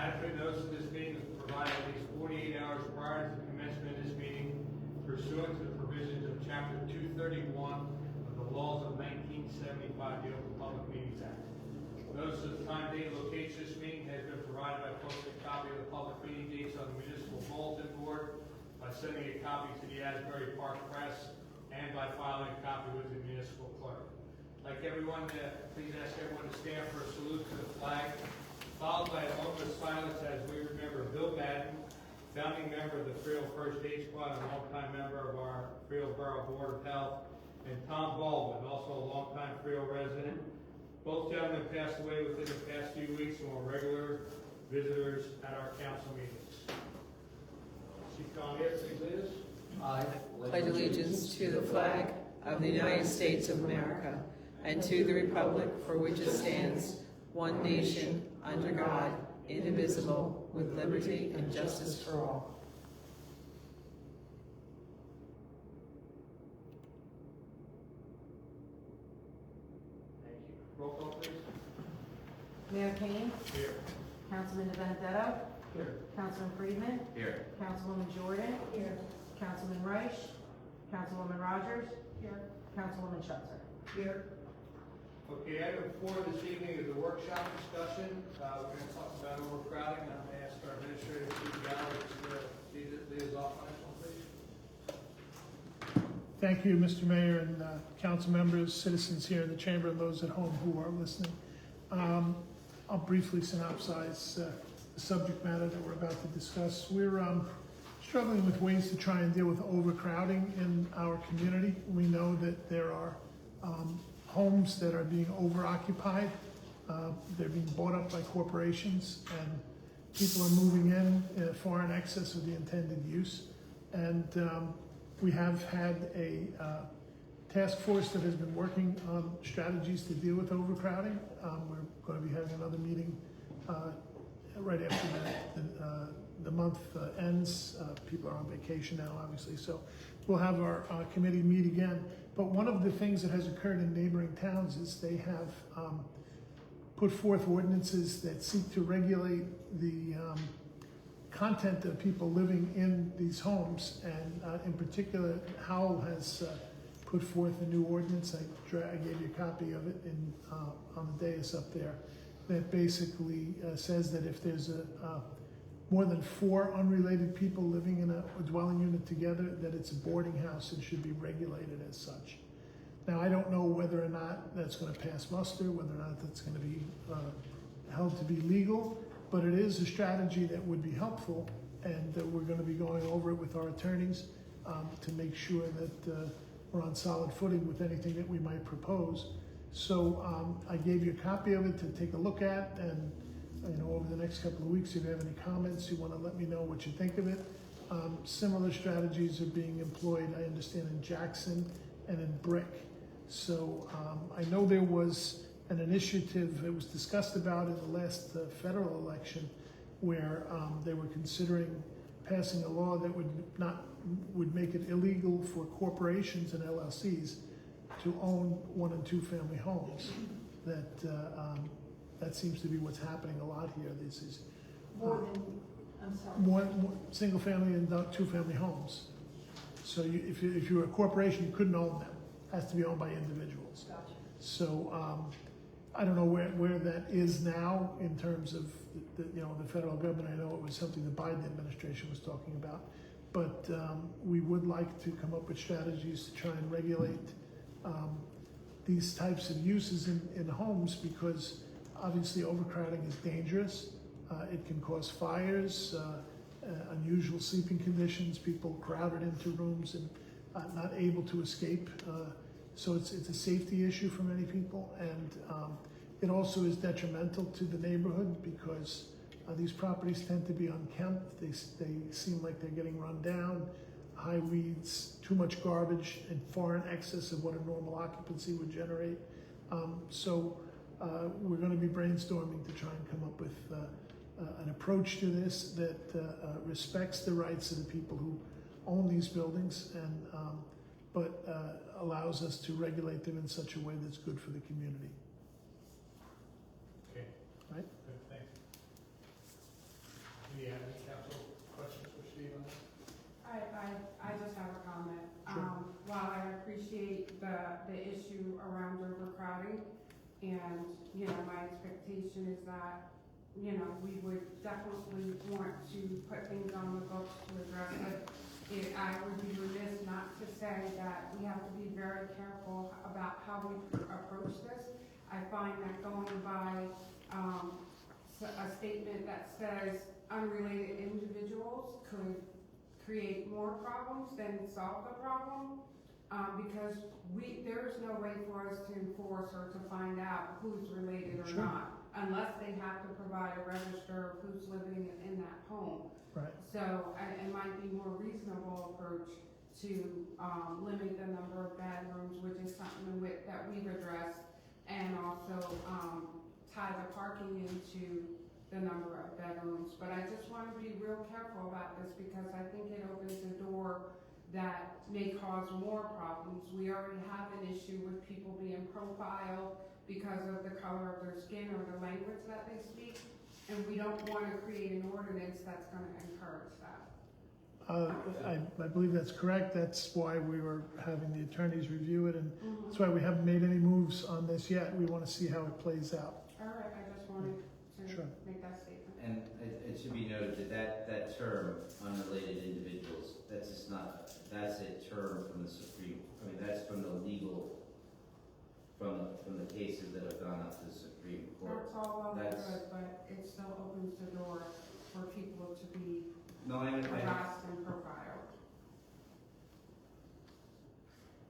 Adequate notice of this meeting is provided at least 48 hours prior to the commencement of this meeting pursuant to the provisions of Chapter 231 of the laws of 1975, the Open Public Meetings Act. Notice of the time, date, and location of this meeting has been provided by posting a copy of the public meeting dates on the municipal bulletin board, by sending a copy to the Asbury Park Press, and by filing a copy with the municipal clerk. Like everyone, please ask everyone to stand for a salute to the flag, followed by a moment of silence as we remember Bill Madden, founding member of the Freehold First Aid Squad and longtime member of our Freehold Borough Board of Health, and Tom Baldwin, also a longtime Freehold resident. Both gentlemen passed away within the past few weeks and were regular visitors at our council meetings. Chief Collier, please lead us. I pledge allegiance to the flag of the United States of America and to the republic for which it stands, one nation, under God, indivisible, with liberty and justice for all. Thank you. Roll call, please. Mayor Kane, Here. Councilman Benedetto, Here. Councilman Friedman, Here. Councilwoman Jordan, Councilman Reich, Councilwoman Rogers, Councilwoman Schutzer. Here. Okay, item 4 this evening is a workshop discussion. We're going to talk about overcrowding. I'm going to ask our administrator, Chief Gallagher, to lead us off on this one, please. Thank you, Mr. Mayor and council members, citizens here in the chamber, and those at home who are listening. I'll briefly synopsize the subject matter that we're about to discuss. We're struggling with ways to try and deal with overcrowding in our community. We know that there are homes that are being overoccupied. They're being bought up by corporations, and people are moving in far in excess of the intended use. And we have had a task force that has been working on strategies to deal with overcrowding. We're going to be having another meeting right after the month ends. People are on vacation now, obviously, so we'll have our committee meet again. But one of the things that has occurred in neighboring towns is they have put forth ordinances that seek to regulate the content of people living in these homes, and in particular, Howell has put forth a new ordinance. I gave you a copy of it on the dais up there, that basically says that if there's more than 4 unrelated people living in a dwelling unit together, that it's a boarding house and should be regulated as such. Now, I don't know whether or not that's going to pass muster, whether or not that's going to be held to be legal, but it is a strategy that would be helpful, and we're going to be going over it with our attorneys to make sure that we're on solid footing with anything that we might propose. So I gave you a copy of it to take a look at, and over the next couple of weeks, if you have any comments, you want to let me know what you think of it. Similar strategies are being employed, I understand, in Jackson and in Brick. So I know there was an initiative that was discussed about in the last federal election, where they were considering passing a law that would make it illegal for corporations and LLCs to own 1- and 2-family homes. That seems to be what's happening a lot here. This is more single family and 2-family homes. So if you're a corporation, you couldn't own them. It has to be owned by individuals. Gotcha. So I don't know where that is now in terms of the federal government. I know it was something the Biden administration was talking about, but we would like to come up with strategies to try and regulate these types of uses in homes, because obviously overcrowding is dangerous. It can cause fires, unusual sleeping conditions, people crowded into rooms and not able to escape. So it's a safety issue for many people, and it also is detrimental to the neighborhood, because these properties tend to be unkempt. They seem like they're getting run down, high weeds, too much garbage, and far in excess of what a normal occupancy would generate. So we're going to be brainstorming to try and come up with an approach to this that respects the rights of the people who own these buildings, and but allows us to regulate them in such a way that's good for the community. Okay. Right? Good, thanks. Do you have any council questions for Steve on that? I just have a comment. Sure. While I appreciate the issue around overcrowding, and, you know, my expectation is that, you know, we would definitely want to put things on the books to address it. I would be remiss not to say that we have to be very careful about how we approach this. I find that going by, a statement that says unrelated individuals could create more problems than solve the problem, because there's no way for us to enforce or to find out who's related or Sure. not, unless they have to provide a register of who's living in that home. Right. So, it might be more reasonable approach to, limit the number of bedrooms, which is something that we've addressed, and also, tie the parking into the number of bedrooms. But I just want to be real careful about this, because I think it opens the door that may cause more problems. We already have an issue with people being profiled because of the color of their skin or the language that they speak, and we don't want to create an ordinance that's going to encourage that. I believe that's correct. That's why we were having the attorneys review it, and that's why we haven't made any moves on this yet. We want to see how it plays out. All right, I just wanted to Sure. make that statement. And it should be noted that term, unrelated individuals, that's just not, that's a term from the Supreme, I mean, that's from the legal, from the cases that have gone up to the Supreme Court. That's all well and That's- good, but it still opens the door for people to be No, I harassed and profiled.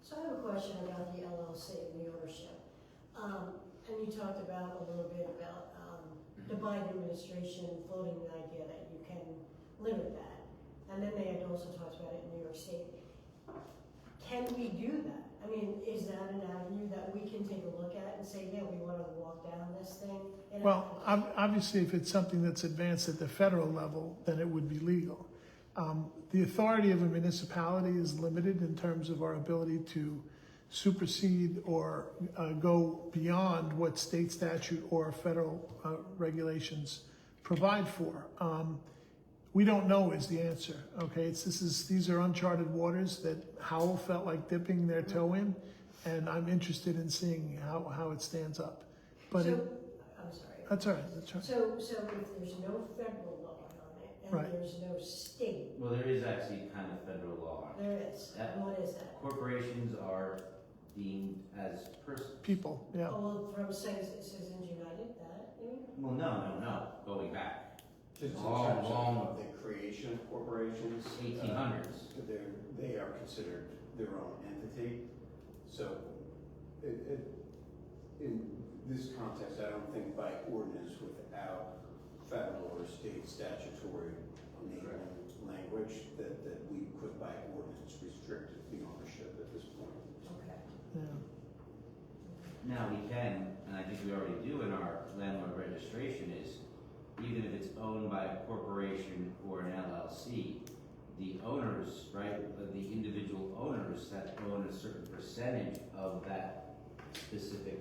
So I have a question about the LLC and the ownership. And you talked about a little bit about the Biden administration floating the idea that you can limit that. And then they had also talked about it in New York State. Can we do that? I mean, is that an avenue that we can take a look at and say, yeah, we want to walk down this thing? And Well, obviously, if it's something that's advanced at the federal level, then it would be legal. The authority of a municipality is limited in terms of our ability to supersede or go beyond what state statute or federal regulations provide for. We don't know is the answer. Okay, these are uncharted waters that Howell felt like dipping their toe in, and I'm interested in seeing how it stands up. But so, I'm sorry. that's all right. That's all right. So if there's no federal law on it and Right. there's no state, Well, there is actually kind of federal law. there is. That- What is that? Corporations are deemed as persons. People, yeah. Oh, well, from Citizens United, that, you mean? Well, no, going back. Just in Long, terms long- of the creation of corporations. 1800s. They are considered their own entity. So in this context, I don't think by ordinance without federal or state statutory enabling language that we could by ordinance restrict the ownership at this point. Okay. Yeah. Now we can, and I think we already do in our landlord registration, is even if it's owned by a corporation or an LLC, the owners, right, the individual owners that own a certain percentage of that specific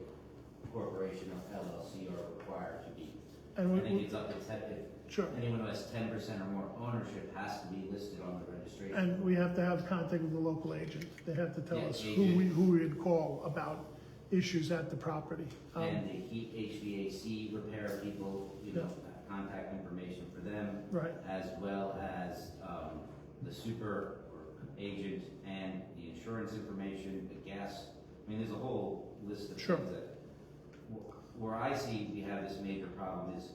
corporation or LLC are required to be. And I think we, it's up to 10, sure. if anyone who has 10% or more ownership has to be listed on the registration. And we have to have contact with the local agent. They have to tell Yeah, us agent. who we would call about issues at the property. And the heat HVAC repair people, you know, contact information for them, Right, as well as the super agent and the insurance information, the gas. I mean, there's a whole list of Sure. things that, where I see we have this major problem is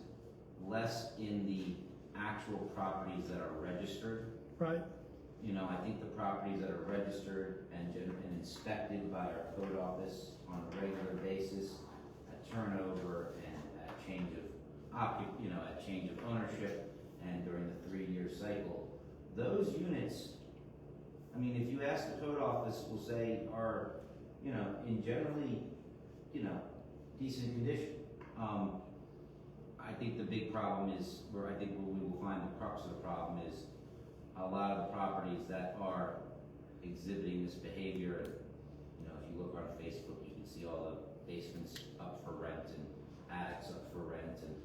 less in the actual properties that are registered. right, You know, I think the properties that are registered and inspected by our code office on a regular basis at turnover and at change of at change of ownership and during the 3-year cycle, those units, I mean, if you ask the code office, will say are, you know, in generally, you know, decent condition. I think the big problem is, where we will find the crux of the problem is a lot of the properties that are exhibiting this behavior. You know, if you look on Facebook, you can see all the basements up for rent and attics up for rent and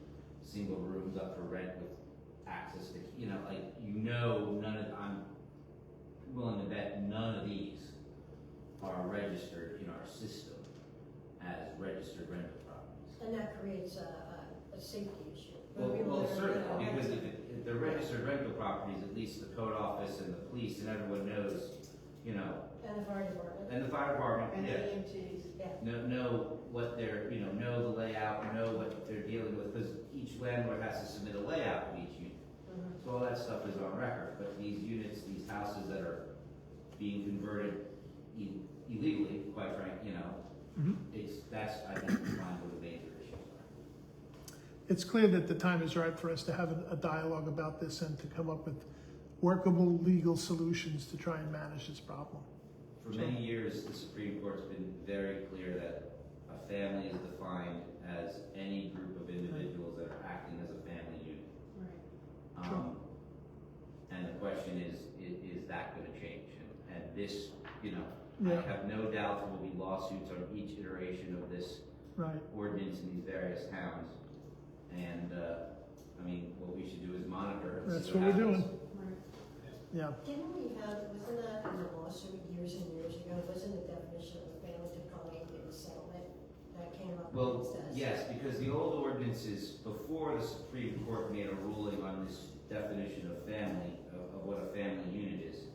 single rooms up for rent with access to, you know, like, I'm willing to bet none of these are registered in our system as registered rental properties. And that creates a safety issue. Well, certainly, because if they're registered rental properties, at least the code office and the police and everyone knows, you know, And the fire department. and the fire department, And yeah, EMTs. Yeah. know what they're, you know the layout, know what they're dealing with, because each landlord has to submit a layout of each unit. Mhm. So all that stuff is on record, but these units, these houses that are being converted illegally, quite frankly, you know, Mhm. that's, I think, one of the major issues are. It's clear that the time is right for us to have a dialogue about this and to come up with workable legal solutions to try and manage this problem. For many years, the Supreme Court's been very clear that a family is defined as any group of individuals that are acting as a family unit. Right. And the question is that gonna change? And this, you know, Yeah. I have no doubt there will be lawsuits on each iteration of this Right. ordinance in these various towns. And, I mean, what we should do is monitor. and see That's what we're happens. doing. Right. Yeah. Didn't we have, wasn't that in a lawsuit years and years ago, wasn't the definition of a family defined in a settlement that came up Well, against us? yes, because the old ordinances, before the Supreme Court made a ruling on this definition of family, of what a family unit is,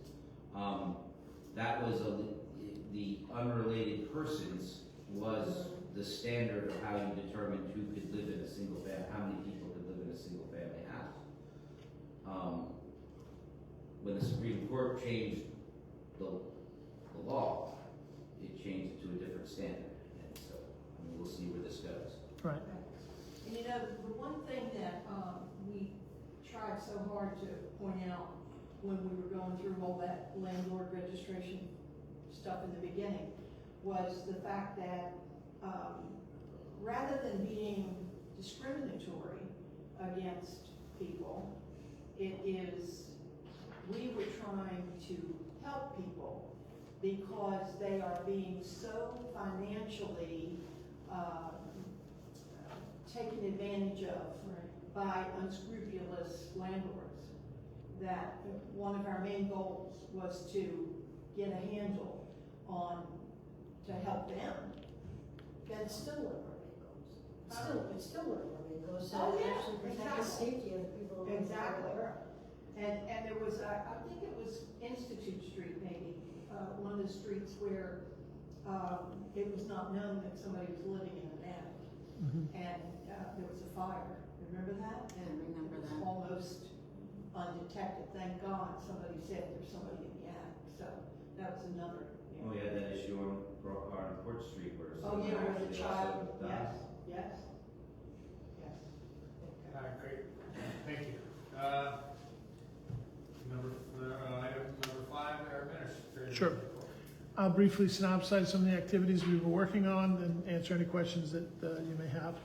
that was the unrelated persons was the standard of how you determined who could live in a single family, how many people could live in a single family house. When the Supreme Court changed the law, it changed it to a different standard, and so, I mean, we'll see where this goes. Right. And you know, the one thing that, we tried so hard to point out when we were going through all that landlord registration stuff in the beginning was the fact that, rather than being discriminatory against people, we were trying to help people because they are being so financially, taken advantage of by unscrupulous landlords, that one of our main goals was to get a handle on, to help them. That's still one of our main goals. It's still one of our main goals, so Oh, it yeah, actually protect the exactly. safety of the people who live in the Exactly. borough. And there was, I think it was Institute Street maybe, one of the streets where, it was not known that somebody was living in an attic. Mhm. And, there was a fire, remember that? And remember it was that. almost undetected, thank God somebody said there's somebody in the attic, so that was another. You know. We had that issue on Court Street where Oh, someone yeah, where actually the child, also died. yes. All right, great, thank you. Item number 5, our administrator. Sure. I'll briefly synopsize some of the activities we were working on and answer any questions that you may have.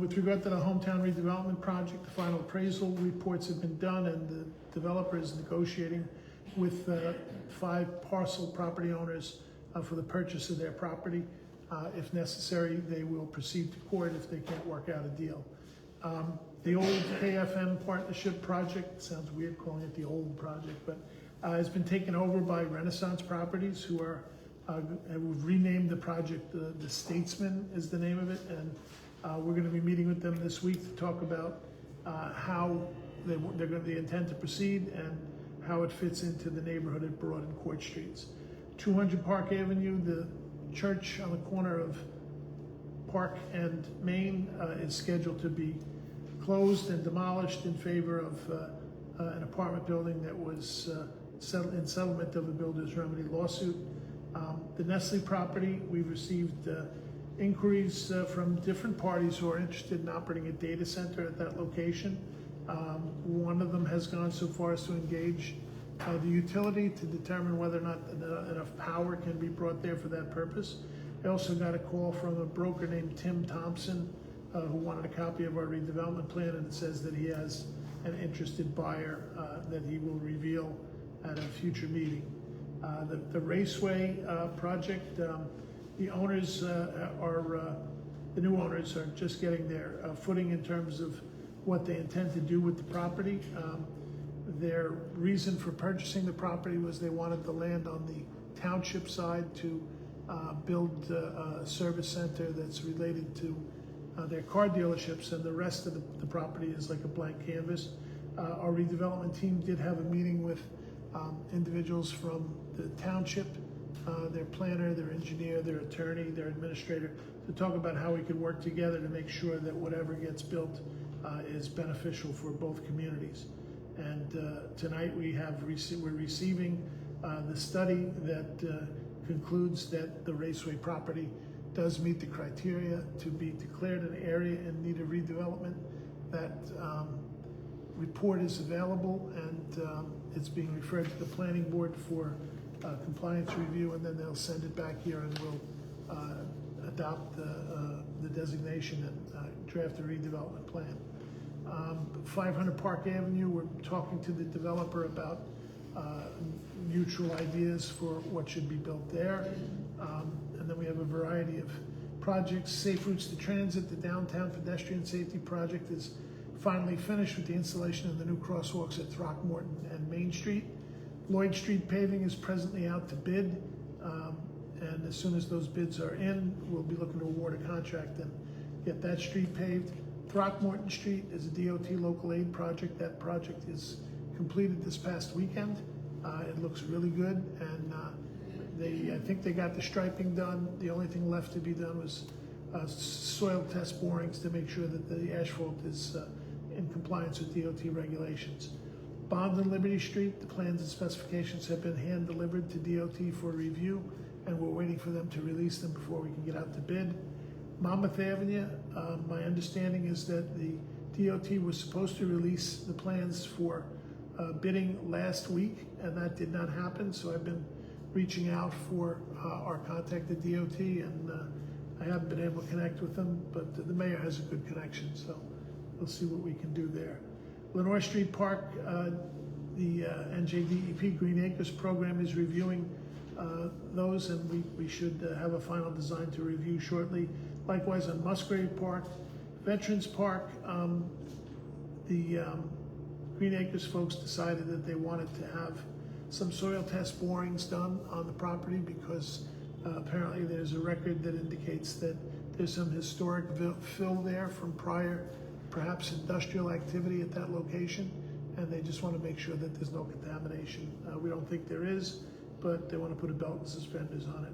With regard to the hometown redevelopment project, the final appraisal reports have been done and the developer is negotiating with 5 parcel property owners for the purchase of their property. If necessary, they will proceed to court if they can't work out a deal. The old KFM partnership project, sounds weird calling it the old project, but has been taken over by Renaissance Properties, who are, we've renamed the project, the Statesman is the name of it, and we're gonna be meeting with them this week to talk about how they intend to proceed and how it fits into the neighborhood at Broad and Court Streets. 200 Park Avenue, the church on the corner of Park and Main is scheduled to be closed and demolished in favor of an apartment building that was in settlement of a builder's remedy lawsuit. The Nestle property, we've received inquiries from different parties who are interested in operating a data center at that location. One of them has gone so far as to engage the utility to determine whether or not enough power can be brought there for that purpose. I also got a call from a broker named Tim Thompson who wanted a copy of our redevelopment plan, and it says that he has an interested buyer that he will reveal at a future meeting. The Raceway project, the owners the new owners are just getting their footing in terms of what they intend to do with the property. Their reason for purchasing the property was they wanted the land on the township side to build a service center that's related to their car dealerships, and the rest of the property is like a blank canvas. Our redevelopment team did have a meeting with individuals from the township, their planner, their engineer, their attorney, their administrator, to talk about how we could work together to make sure that whatever gets built is beneficial for both communities. And tonight we're receiving the study that concludes that the Raceway property does meet the criteria to be declared an area in need of redevelopment. That report is available, and it's being referred to the planning board for compliance review, and then they'll send it back here and we'll adopt the designation and draft a redevelopment plan. 500 Park Avenue, we're talking to the developer about mutual ideas for what should be built there. And then we have a variety of projects. Safe Routes to Transit, the downtown pedestrian safety project, is finally finished with the installation of the new crosswalks at Throckmorton and Main Street. Lloyd Street paving is presently out to bid. And as soon as those bids are in, we'll be looking to award a contract and get that street paved. Throckmorton Street is a DOT local aid project. That project is completed this past weekend. It looks really good, and I think they got the striping done. The only thing left to be done was soil test borings to make sure that the asphalt is in compliance with DOT regulations. Bond and Liberty Street, the plans and specifications have been hand delivered to DOT for review, and we're waiting for them to release them before we can get out to bid. Monmouth Avenue, my understanding is that the DOT was supposed to release the plans for bidding last week, and that did not happen, so I've been reaching out for our contact at DOT, and I haven't been able to connect with them, but the mayor has a good connection, so we'll see what we can do there. Lenore Street Park, the NJDEP Green Acres program is reviewing those, and we should have a final design to review shortly. Likewise on Musgrave Park, Veterans Park, the Green Acres folks decided that they wanted to have some soil test borings done on the property because apparently there's a record that indicates that there's some historic fill there from prior, perhaps industrial activity at that location, and they just want to make sure that there's no contamination. We don't think there is, but they want to put a belt and suspenders on it.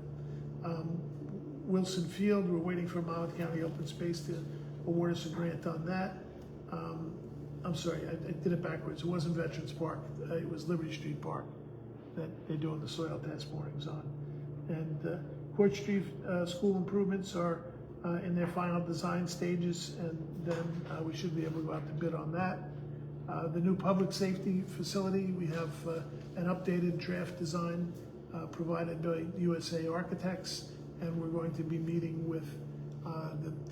Wilson Field, we're waiting for Monmouth County Open Space to award us a grant on that. I'm sorry, I did it backwards. It wasn't Veterans Park, it was Liberty Street Park that they're doing the soil test borings on. And Court Street school improvements are in their final design stages, and then we should be able to go out to bid on that. The new public safety facility, we have an updated draft design provided by USA Architects, and we're going to be meeting with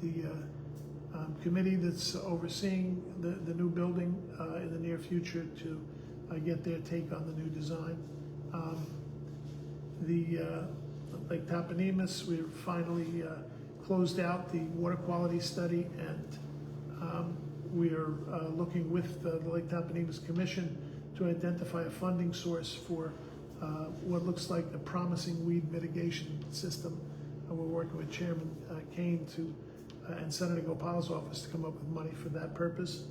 the committee that's overseeing the new building in the near future to get their take on the new design. Lake Tapanemus, we've finally closed out the water quality study, and we are looking with the Lake Tapanemus Commission to identify a funding source for what looks like a promising weed mitigation system. We're working with Chairman Kane and Senator Gopal's office to come up with money for that purpose.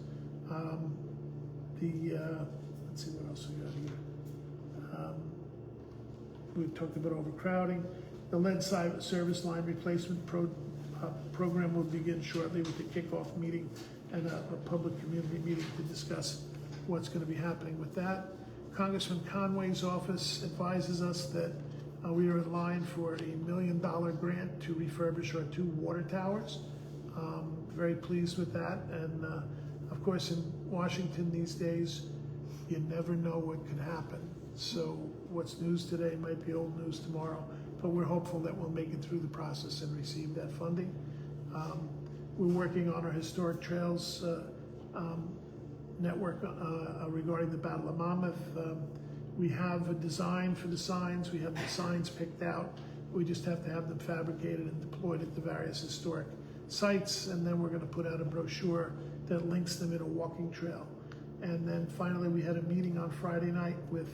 Let's see what else we got here. We've talked about overcrowding. The lead service line replacement program will begin shortly with the kickoff meeting and a public community meeting to discuss what's going to be happening with that. Congressman Conway's office advises us that we are in line for a $1 million grant to refurbish our 2 water towers. Very pleased with that, and of course in Washington these days, you never know what could happen. So what's news today might be old news tomorrow, but we're hopeful that we'll make it through the process and receive that funding. We're working on our historic trails network regarding the Battle of Monmouth. We have a design for the signs. We have the signs picked out. We just have to have them fabricated and deployed at the various historic sites, and then we're going to put out a brochure that links them in a walking trail. And then finally, we had a meeting on Friday night with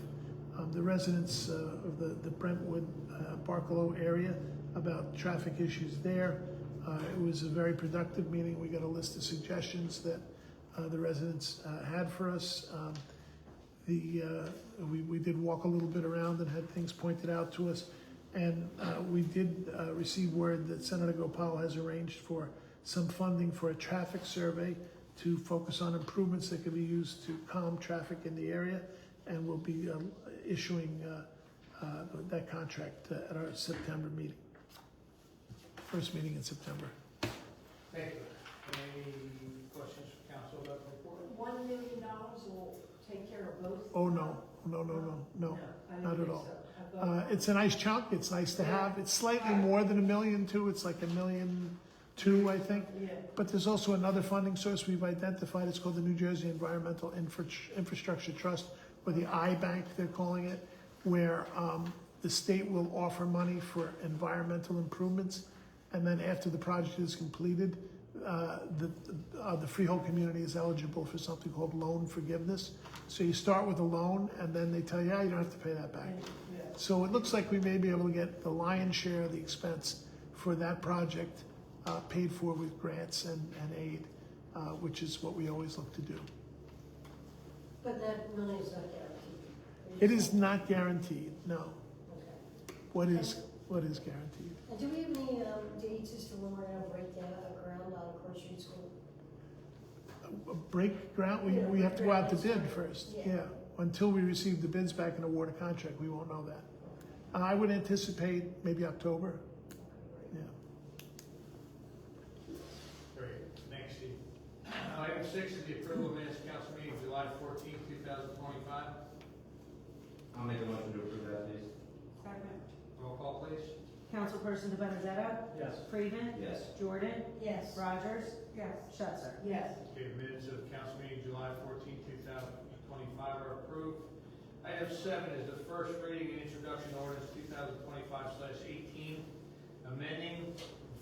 the residents of the Brentwood, Barcelo area about traffic issues there. It was a very productive meeting. We got a list of suggestions that the residents had for us. We did walk a little bit around and had things pointed out to us. And we did receive word that Senator Gopal has arranged for some funding for a traffic survey to focus on improvements that could be used to calm traffic in the area. And we'll be issuing that contract at our September meeting. First meeting in September. Thank you. Any questions for council about the report? $1 million will take care of both? Oh, no, no, I didn't not at think all. so. I thought- It's a nice chunk. It's nice to have. It's slightly more than $1 million too. It's like $1.2 million, I think. Yeah. But there's also another funding source we've identified. It's called the New Jersey Environmental Infrastructure Trust, or the I-Bank, they're calling it, where the state will offer money for environmental improvements. And then after the project is completed, the freehold community is eligible for something called loan forgiveness. So you start with a loan, and then they tell you, yeah, you don't have to pay that back. Yeah. So it looks like we may be able to get the lion's share of the expense for that project paid for with grants and aid, which is what we always look to do. But that money is not guaranteed. It is not guaranteed, no. Okay. What is guaranteed? And do we have any dates as to when we're gonna break down ground on Court Street School? A break ground, Yeah, we have to go out to break bid ground. first, Yeah. yeah. Until we receive the bids back and award a contract, we won't know that. I would anticipate maybe October, yeah. Great, thanks, Steve. Item 6 is the approval of minutes council meeting July 14, 2025. I'll make a motion to approve that, please. Second. Roll call, please. Councilperson De Benedetto? Yes. Freeman? Yes. Jordan? Yes. Rogers? Yes. Schuster? Yes. Okay, minutes of council meeting July 14, 2025 are approved. Item 7 is the first reading and introduction ordinance 2025/18, amending,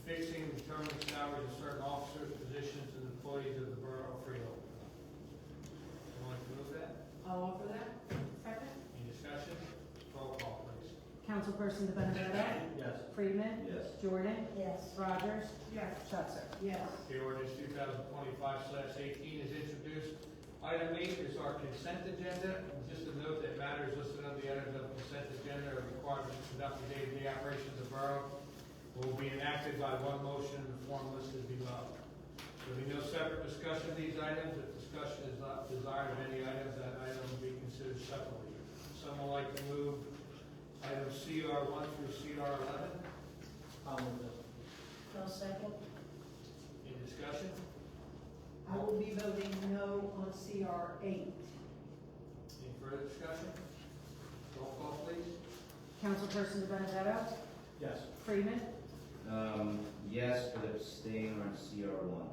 fixing, and determining salaries of certain officers, positions, and employees of the Borough of Freehold. You want to move that? I'll offer that. Second. Any discussion? Roll call, please. Councilperson De Benedetto? Yes. Freeman? Yes. Jordan? Yes. Rogers? Yes. Schuster? Yes. Okay, ordinance 2025/18 is introduced. Item 8 is our consent agenda. Just a note that matters listed on the items of the consent agenda are required to conduct the day-to-day operations of the borough will be enacted by one motion in the form listed below. There will be no separate discussion of these items. If discussion is not desired of any items, that item will be considered separately. Someone like to move items CR1 through CR11? No second? Any discussion? I will be voting no on CR8. Any further discussion? Roll call, please. Councilperson De Benedetto? Yes. Freeman? Yes, but abstain on CR1.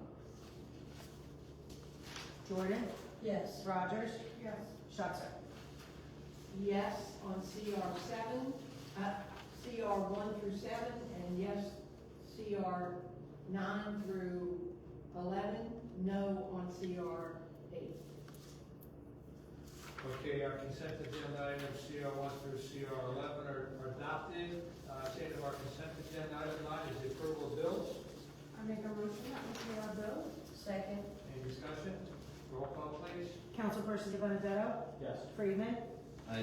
Jordan? Yes. Rogers? Yes. Schuster? Yes on CR7, CR1 through 7, and yes, CR9 through 11, no on CR8. Okay, our consent agenda items CR1 through CR11 are adopted. At the end of our consent agenda, item 9 is the approval of bills. I make a motion that we pay our bills. Second? Any discussion? Roll call, please. Councilperson De Benedetto? Yes. Freeman?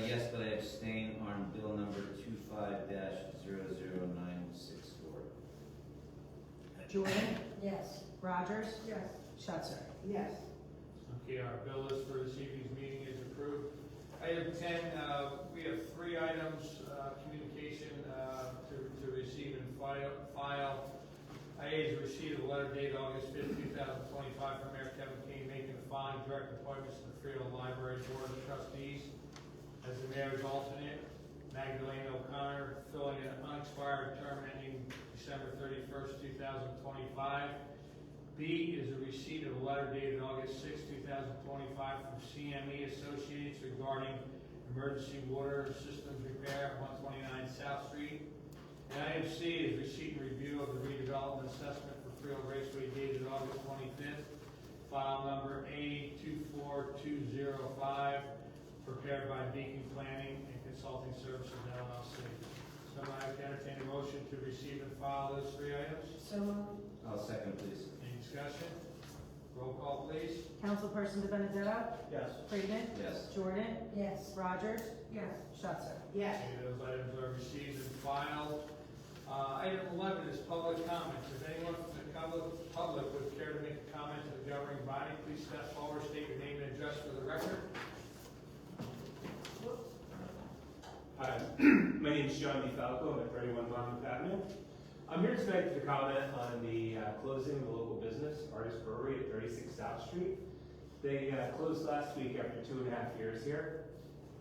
Yes, but I abstain on bill number 25-00964. Jordan? Yes. Rogers? Yes. Schuster? Yes. Okay, our bill list for this evening's meeting is approved. Item 10, we have 3 items, communication to receive and file. A is receipt of a letter dated August 5th, 2025 from Mayor Kevin King making the following direct appointments to the Freehold Library Board of Trustees. As the mayor's alternate, Magdalene O'Connor, filling an unexpired term ending December 31st, 2025. B is a receipt of a letter dated August 6, 2025 from CME Associates regarding emergency water systems repair at 129 South Street. And item C is receipt and review of the redevelopment assessment for Freehold Raceway dated August 25th. file number A24205, prepared by Beacon Planning and Consulting Services LLC. Somebody can entertain a motion to receive and file those three items? So moved. I'll second, please. Any discussion? Roll call, please. Councilperson De Benedetto? Yes. Friedman? Yes. Jordan? Yes. Rogers? Yes. Schuster? Yes. Okay, those items are received and filed. Item 11 is public comments. If anyone from the public would care to make a comment to the governing body, please step forward, state your name and address for the record. Hi, my name is John DeFalco. I'm at 31 Monmouth Avenue. I'm here tonight to comment on the closing of the local business, Artist Brewery at 36 South Street. They closed last week after 2.5 years here.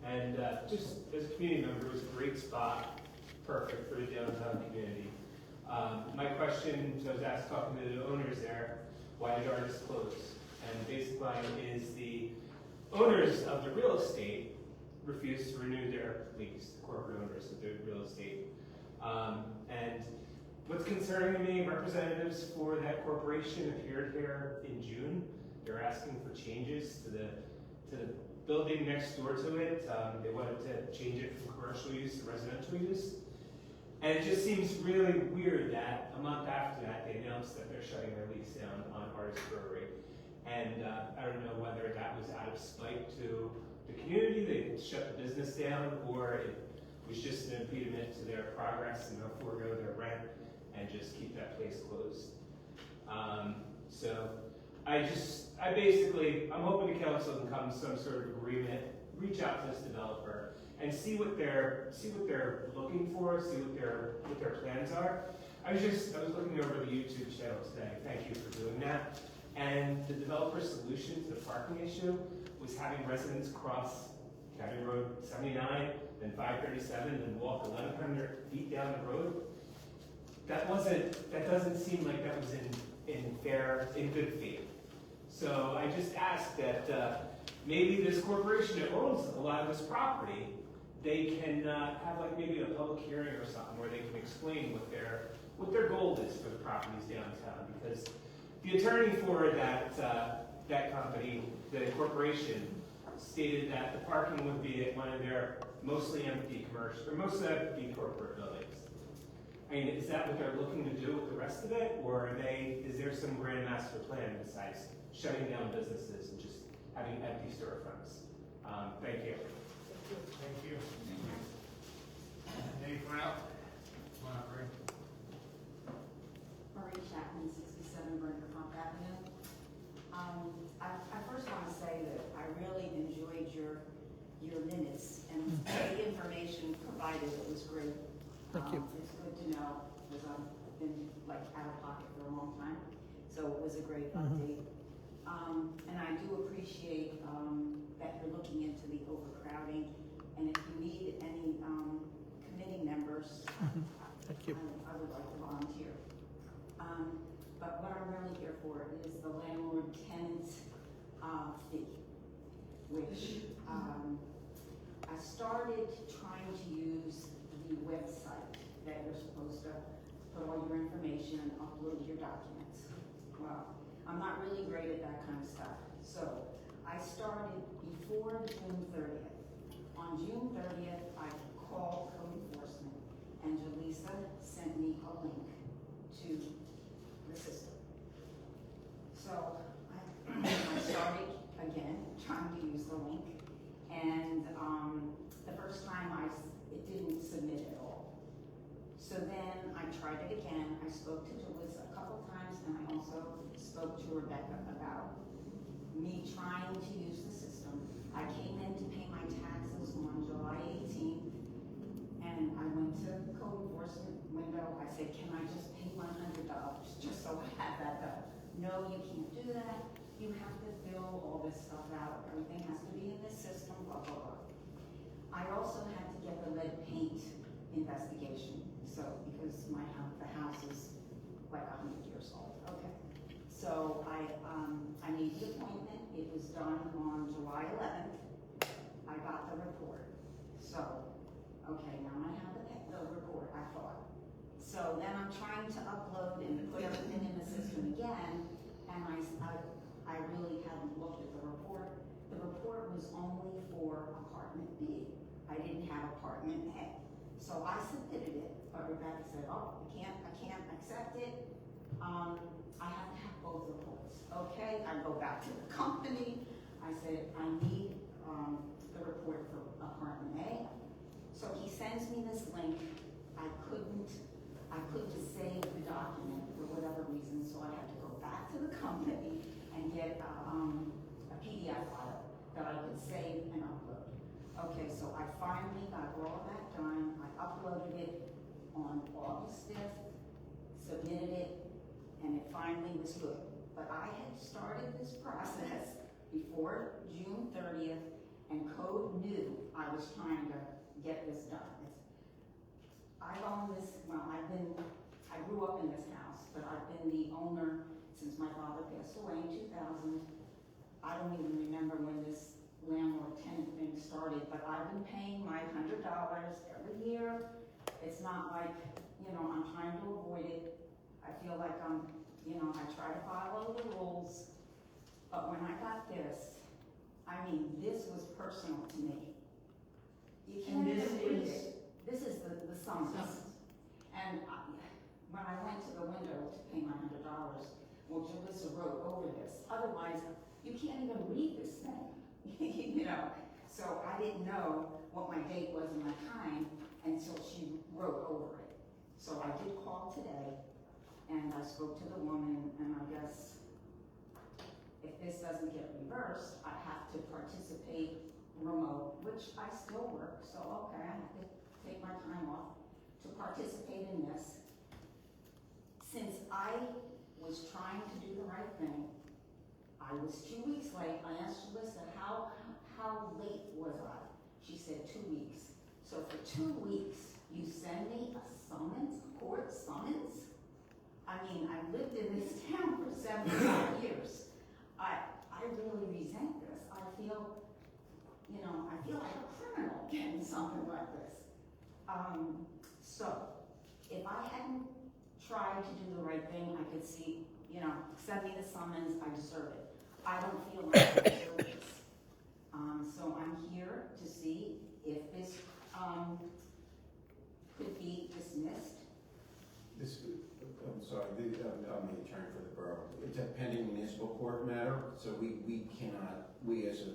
And just as a community member, it was a great spot, perfect for the downtown community. My question, I was asked talking to the owners there, why did Artist close? And the basic line is the owners of the real estate refused to renew their lease, the corporate owners of the real estate. And what's concerning to me, representatives for that corporation appeared here in June. They're asking for changes to the building next door to it. They wanted to change it from commercial use to residential use. And it just seems really weird that a month after that, they announced that they're shutting their lease down on Artist Brewery. And I don't know whether that was out of spite to the community, they shut the business down, or it was just an impediment to their progress and they'll forego their rent and just keep that place closed. So I'm hoping the council can come to some sort of agreement, reach out to this developer and see what they're looking for, see what their plans are. I was looking over the YouTube channel today, thank you for doing that. And the developer's solution to the parking issue was having residents cross County Road 79, then 537, then walk 1,100 feet down the road. That doesn't seem like that was in good faith. So I just ask that maybe this corporation that owns a lot of this property, they can have like maybe a public hearing or something where they can explain what their goal is for the properties downtown. Because the attorney for that company, the corporation, stated that the parking would be at one of their mostly empty corporate buildings. I mean, is that what they're looking to do with the rest of it, or is there some grand master plan besides shutting down businesses and just having empty storefronts? Thank you. Thank you. Anyone else? Come on up, Ray. Marie Chapman, 67 Brinker Pump Avenue. I first want to say that I really enjoyed your minutes and the information provided. It was great. Thank you. It's good to know because I've been like out of pocket for a long time. So it was a great update. And I do appreciate that you're looking into the overcrowding. And if you need any committee members, Thank you. I would like to volunteer. But what I'm really here for is the landlord-tenant fee, which I started trying to use the website that you're supposed to put all your information and upload your documents. Well, I'm not really great at that kind of stuff. So I started before June 30th. On June 30th, I called code enforcement and Jaleesa sent me a link to the system. So I started again trying to use the link, and the first time it didn't submit at all. So then I tried it again. I spoke to Jaleesa a couple times, and I also spoke to Rebecca about me trying to use the system. I came in to pay my taxes on July 18th, and I went to the code enforcement window. I said, can I just pay $100 just so I have that done? No, you can't do that. You have to fill all this stuff out. Everything has to be in this system, blah, blah, blah. I also had to get the lead paint investigation. So, because the house is like 100 years old. Okay. So I made the appointment. It was done on July 11th. I got the report. So, okay, now I have the report, I thought. So then I'm trying to upload and put everything in the system again, and I I really hadn't looked at the report. The report was only for apartment B. I didn't have apartment A. So I submitted it, but Rebecca said, oh, I can't accept it. I have to have both reports. Okay, I go back to the company. I said, I need the report for apartment A. So he sends me this link. I couldn't save the document for whatever reason, so I had to go back to the company and get a PDF file that I could save and upload. Okay, so I finally got all of that done. I uploaded it on August 5th, submitted it, and it finally was good. But I had started this process before June 30th, and code knew I was trying to get this done. I own this, I grew up in this house, but I've been the owner since my father passed away in 2000. I don't even remember when this landlord-tenant thing started, but I've been paying my $100 every year. It's not like, I'm trying to avoid it. I feel like I try to follow the rules, but when I got this, this was personal to me. You can't And this even read is- it. This is the summons. And when I went to the window to pay my $100, well, Jalissa wrote over this. Otherwise, you can't even read this thing, So I didn't know what my date was and my time until she wrote over it. So I did call today, and I spoke to the woman, and I guess if this doesn't get reversed, I have to participate remote, which I still work, so okay, I have to take my time off to participate in this. Since I was trying to do the right thing, I was 2 weeks late. I asked Jalissa, how late was I? She said 2 weeks. So for 2 weeks, you send me a summons, court summons? I lived in this town for 75 years. I really resent this. I feel like a criminal getting something like this. So, if I hadn't tried to do the right thing, I could see, send me the summons, I deserve it. I don't feel like I deserve this. So I'm here to see if this, could be dismissed. I'm sorry, I'm the attorney for the borough. It's a pending municipal court matter, so we cannot, we as a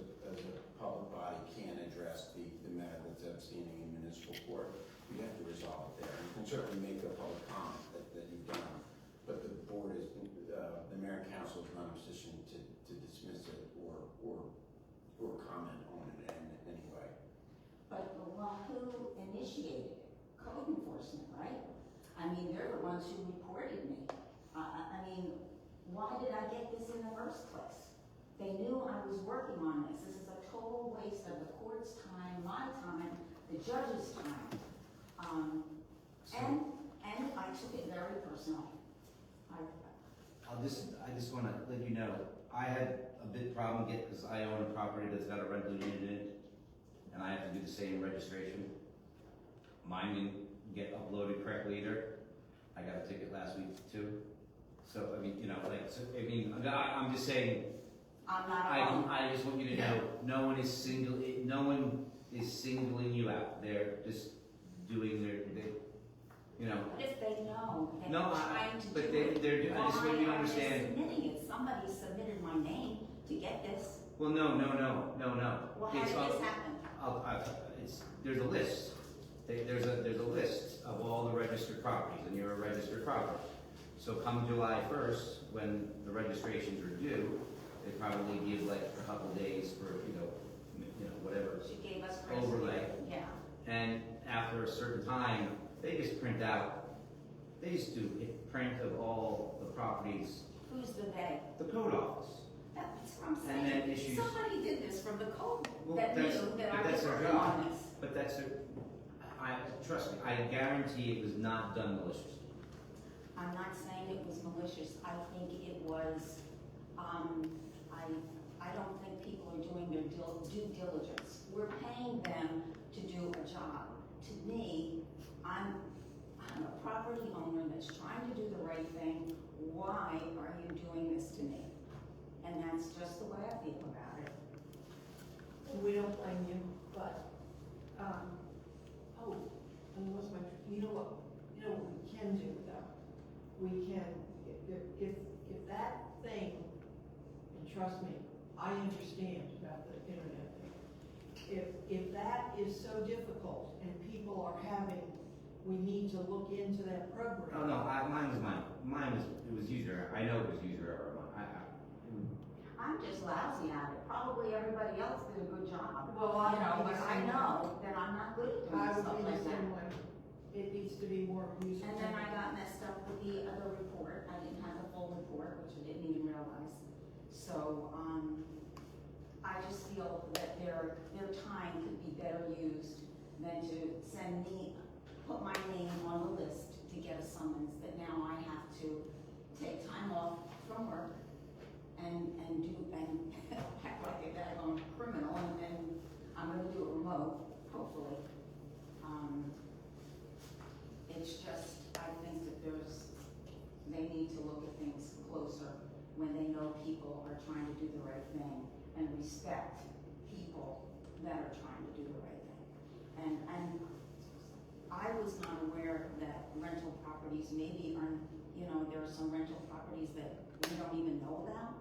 public body can't address the matter that's outstanding in municipal court. We have to resolve it there. You can certainly make a public comment that you've done, but the board is, the mayor and council is not in a position to dismiss it or comment on it in any way. But who initiated it? Code enforcement, right? They're the ones who reported me. Why did I get this in the first place? They knew I was working on this. This is a total waste of the court's time, my time, the judge's time. And I took it very personally. I just wanna let you know, I had a big problem because I own a property that's got a rental unit in it, and I have to do the same registration. Mine didn't get uploaded correctly either. I got a ticket last week too. So, I'm just saying, I'm not alone. I just want you to know, no one is singling you out. They're just doing But if they know that No, they're trying to but do it, they're I just want you to why are they understand. submitting it? Somebody submitted my name to get this. Well, no. Well, how did this happen? There's a list. There's a list of all the registered properties, and you're a registered property. So come July 1st, when the registrations are due, they probably give like a couple days for, whatever. She gave us grace. Overlay. Yeah. And after a certain time, they just do a print of all the properties, Who's the they? the code office. That's what I'm And saying. then issues- Somebody did this from the code Well, that knew that's- that but I was that's their working job. on this. But trust me, I guarantee it was not done maliciously. I'm not saying it was malicious. I think it was, I don't think people are doing their due diligence. We're paying them to do a job. To me, I'm a property owner that's trying to do the right thing. Why are you doing this to me? And that's that's just the way I feel about it. We don't blame you, but, what's my, you know what we can do though? We can, if that thing, and trust me, I understand about the internet thing. If that is so difficult and people are having, we need to look into that program. Oh, no, mine was, it was user, I know it was user error. I'm just lousy at it. Probably everybody else did a good job. Well, I You know, would be but the I same know that I'm not good at doing I would stuff be the like that. same way. It needs to be more user. And then I got messed up with the other report. I didn't have the full report, which I didn't even realize. So, I just feel that their time could be better used than to send me, put my name on the list to get a summons that now I have to take time off from work and act like a daggone criminal, and I'm gonna do it remote, hopefully. It's just, I think that they need to look at things closer when they know people are trying to do the right thing and respect people that are trying to do the right thing. And I was not aware that rental properties maybe are, there are some rental properties that we don't even know about.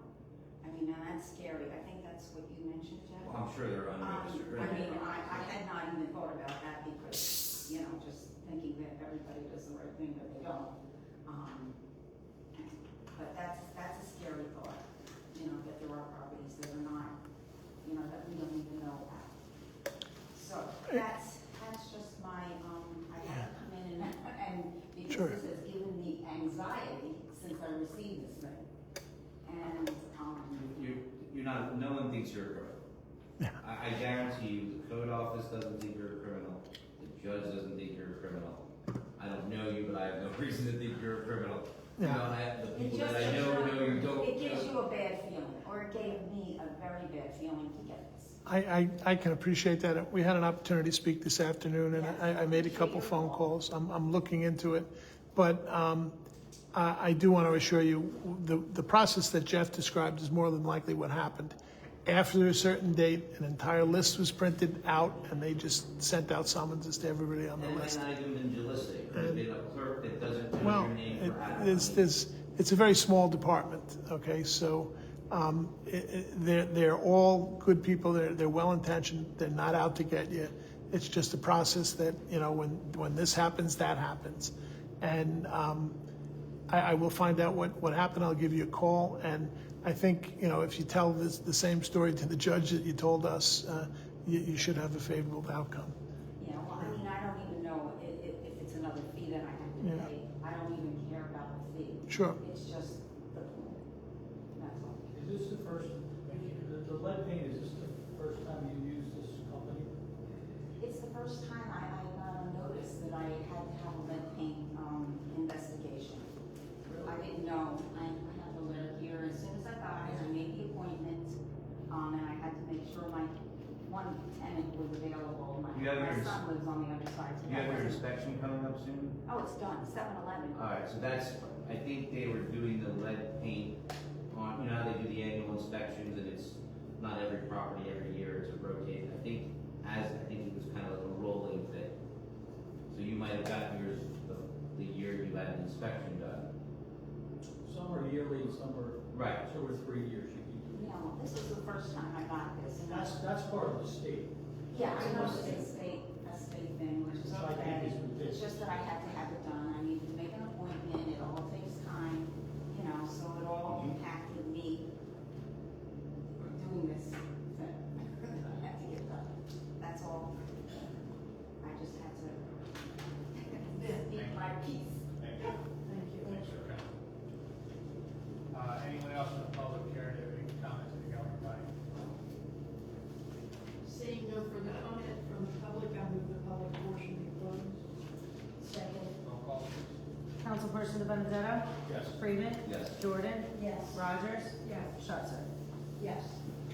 I mean, now that's scary. I think that's what you mentioned, Jeff. Well, I'm sure they're unregistered. I mean, I had not even thought about that because, just thinking that everybody does the right thing, but they don't. But that's a scary thought, that there are properties that are not, that we don't even know about. So that's just my, I had to come in and because Sure. this has given me anxiety since I received this thing. And, You're not, no one thinks you're a criminal. I guarantee you, the code office doesn't think you're a criminal, the judge doesn't think you're a criminal. I don't know you, but I have no reason to think you're a criminal. Yeah. The people that I know you don't. it gives you a bad feeling, or it gave me a very bad feeling to get this. I can appreciate that. We had an opportunity to speak this afternoon, and I made a couple phone calls. I'm looking into it. But I do want to assure you, the process that Jeff described is more than likely what happened. After a certain date, an entire list was printed out, and they just sent out summonses to everybody on the And it list. might not even been delisted, it could have been a clerk that doesn't know Well, your name for advertising. it's a very small department, okay? So they're all good people. They're well-intentioned. They're not out to get you. It's just a process that, when this happens, that happens. And I will find out what happened. I'll give you a call. And I think, if you tell the same story to the judge that you told us, you should have a favorable outcome. Yeah, well, I mean, I don't even know if it's another fee that I have to Yeah. pay. I don't even care about the fee. Sure. It's just the, that's all. Is this the first, the lead paint, is this the first time you used this company? It's the first time I got a notice that I had to have a lead paint, investigation. I didn't know. I have the letter here. As soon as I got it, I made the appointment, and I had to make sure my one tenant was available. My You have your- son lives on the other side, so You that have your wasn't. inspection coming up soon? Oh, it's done, 7-Eleven. Alright, so I think they were doing the lead paint on, how they do the annual inspections, and it's not every property every year, it's a rotating. I think it was kind of like a rolling thing. So you might have gotten yours the year you had an inspection done. Some are yearly, some are, Right. 2 or 3 years you can do. Yeah, well, this is the first time I got this. And That's part of the state. yeah, I know it's a state thing, which is Which I think okay. is ridiculous. It's just that I had to have it done. I needed to make an appointment. It all takes time, so it all impacted me doing this thing. I had to get done. That's all. I just had to speak my piece. Thank you. Thank you. Thanks, sir. Anyone else in the public care to have any comments to the governing body? Seeing no further comment from the public, I move the public portion be closed. Second. Roll call, please. Councilperson Benedetto? Yes. Freeman? Yes. Jordan? Yes. Rogers? Yes. Schuster? Yes.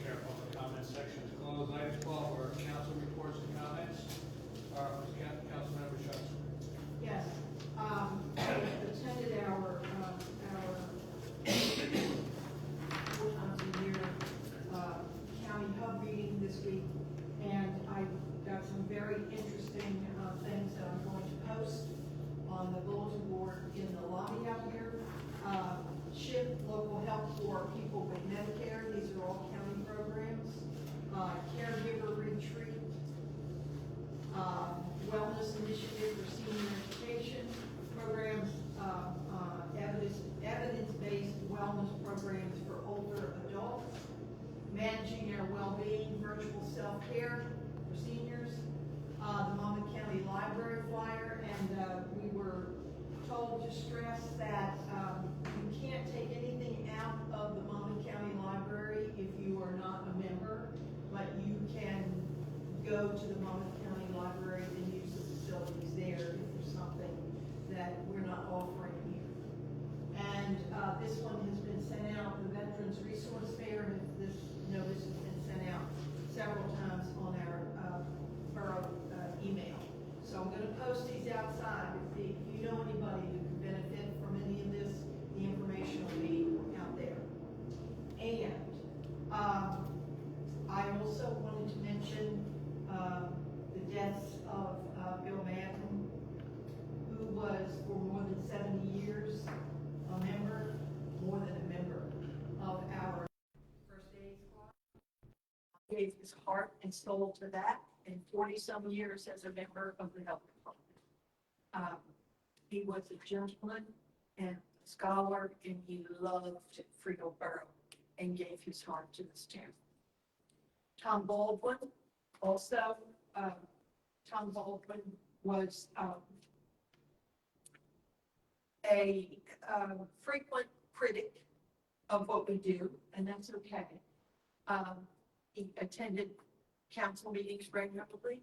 Chair, public comment section is closed. Items 12 are council reports and comments. Councilmember Schuster. Yes, attended our 4 times a year virtual self-care for seniors, the Monmouth County Library flyer, and we were told to stress that you can't take anything out of the Monmouth County Library if you are not a member, but you can go to the Monmouth County Library and use the facilities there if there's something that we're not offering here. And this one has been sent out, the Veterans Resource Fair, and this notice has been sent out several times on our borough email. So I'm gonna post these outside. If you know anybody who can benefit from any of this, the information will be out there. And I also wanted to mention the deaths of Bill Madden, who was for more than 70 years a member, more than a member of our first aid squad. Gave his heart and soul to that, and 40-some years as a member of the health department. He was a gentleman and a scholar, and he loved Fredo Borough and gave his heart to this town. Tom Baldwin, also, Tom Baldwin was a frequent critic of what we do, and that's okay. He attended council meetings regularly.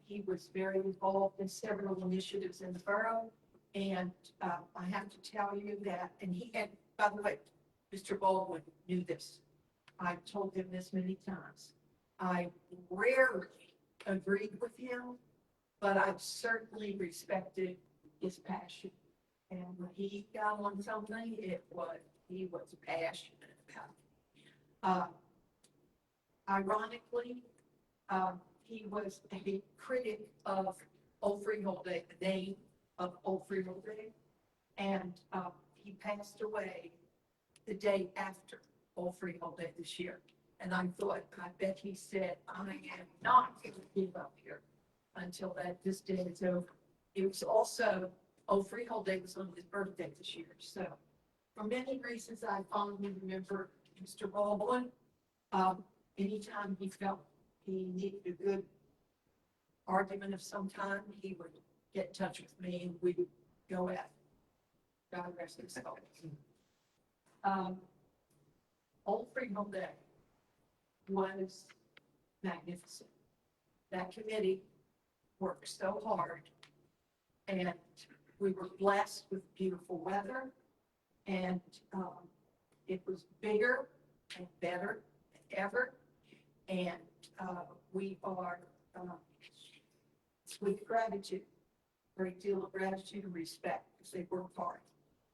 He was very involved in several initiatives in the borough, and I have to tell you that, and by the way, Mr. Baldwin knew this. I've told him this many times. I rarely agreed with him, but I've certainly respected his passion. And when he got on something, he was passionate about it. Ironically, he was a critic of Old Freehold Day, the name of Old Freehold Day, and he passed away the day after Old Freehold Day this year. And I bet he said, I am not going to give up here until this day is over. It was also, Old Freehold Day was on his birthday this year. So for many reasons, I fondly remember Mr. Baldwin. Anytime he felt he needed a good argument of some kind, he would get in touch with me and we would go at it. God rest his soul. Old Freehold Day was magnificent. That committee worked so hard, and we were blessed with beautiful weather, and it was bigger and better than ever. And we are with gratitude, great deal of gratitude and respect, because they worked hard,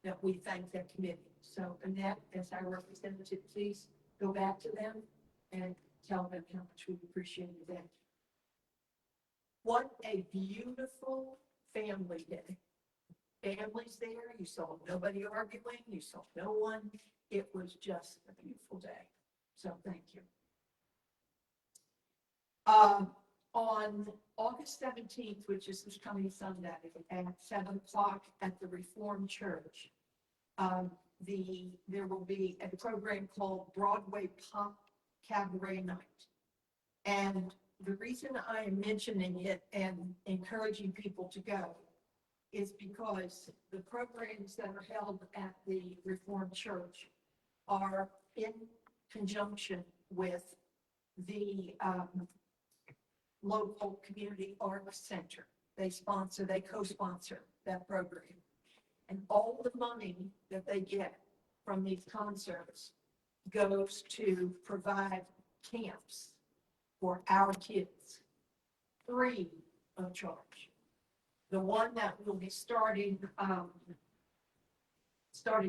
that we thank that committee. So Annette, as our representative, please go back to them and tell them how much we appreciated that. What a beautiful family day. Families there, you saw nobody arguing, you saw no one. It was just a beautiful day. So thank you. On August 17th, which is this coming Sunday at 7 o'clock at the Reformed Church, there will be a program called Broadway Pop Cabaret Night. And the reason I am mentioning it and encouraging people to go is because the programs that are held at the Reformed Church are in conjunction with the local community arts center. They co-sponsor that program. And all the money that they get from these concerts goes to provide camps for our kids, free of charge. The one that will be starting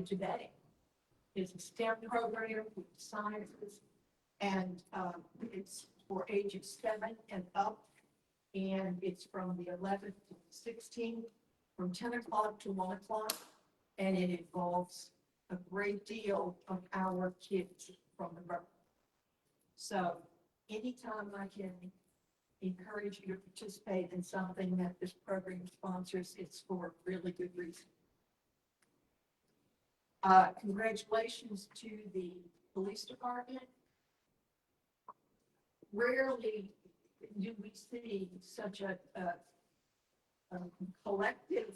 today is a STEM program with sciences, and it's for ages 7 and up, and it's from the 11th to the 16th, from 10 o'clock to 1 o'clock, and it involves a great deal of our kids from the borough. So anytime I can encourage you to participate in something that this program sponsors, it's for a really good reason. Congratulations to the police department. rarely do we see such a collective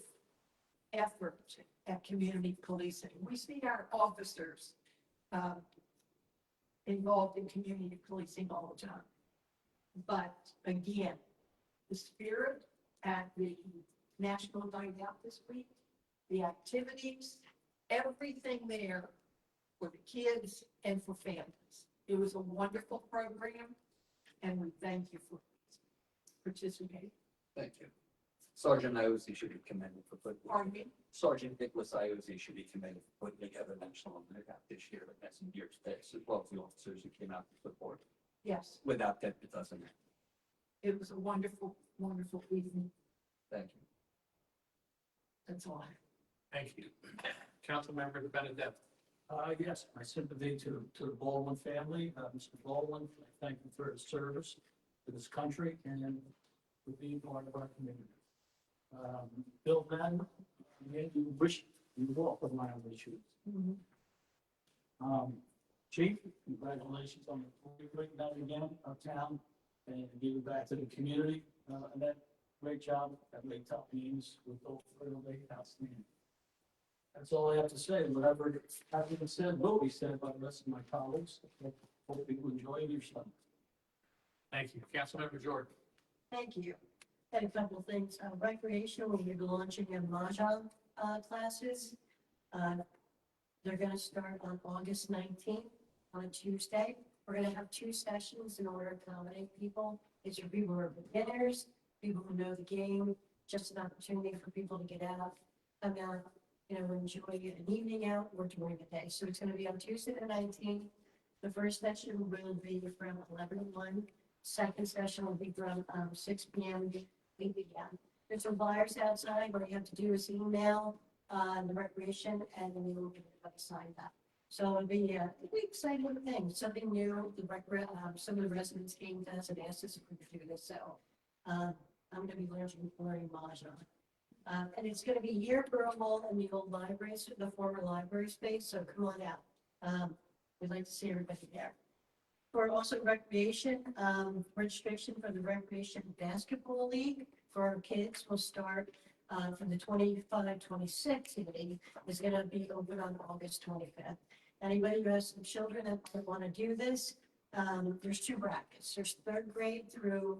effort at community policing. We see our officers involved in community policing all the time. But again, the spirit at the National Night Out this week, the activities, everything there for the kids and for families. It was a wonderful program, and we thank you for participating. Thank you. Sergeant Iozzi should be commended for putting. Pardon me? Sergeant Nicholas Iozzi should be commended for putting together National Night Out this year, and that's in years past, as well as the officers who came out to support. Yes, Without them, it doesn't happen. it was a wonderful, wonderful evening. Thank you. That's all I have. Thank you. Councilmember Benedetto. Yes, my sympathy to the Baldwin family. Mr. Baldwin, I thank him for his service to this country and for being part of our community. Bill Madden, you wish you walk with my own issues. Chief, congratulations on bringing that again uptown and giving back to the community. And that great job at Lake Top Means with those Lake outstanding. That's all I have to say. Whatever hasn't been said will be said by the rest of my colleagues. Hope you enjoy your summer. Thank you. Councilmember Jordan. Thank you. Had a couple of things. Recreational, we're gonna be launching in Mahjong classes. They're gonna start on August 19th on a Tuesday. We're gonna have 2 sessions in order to accommodate people. It's for people who are beginners, people who know the game, just an opportunity for people to get out, come out, enjoy an evening out or during the day. So it's gonna be on Tuesday the 19th. The first session will be from 11 to 1. Second session will be from 6 p.m. to 8 p.m. There's some flyers outside. What you have to do is email the recreation and then you'll get everybody signed up. So it'll be a exciting thing, something new. Some of the residents came to us and asked us if we could do this. So I'm going to be learning Mahjong. And it's going to be here for a while in the old library, the former library space. So come on out. We'd like to see everybody there. For also recreation, registration for the Recreation Basketball League for our kids will start from the 25-26 season is going to be open on August 25th. Anybody who has some children that want to do this, there's 2 brackets. There's 3rd grade through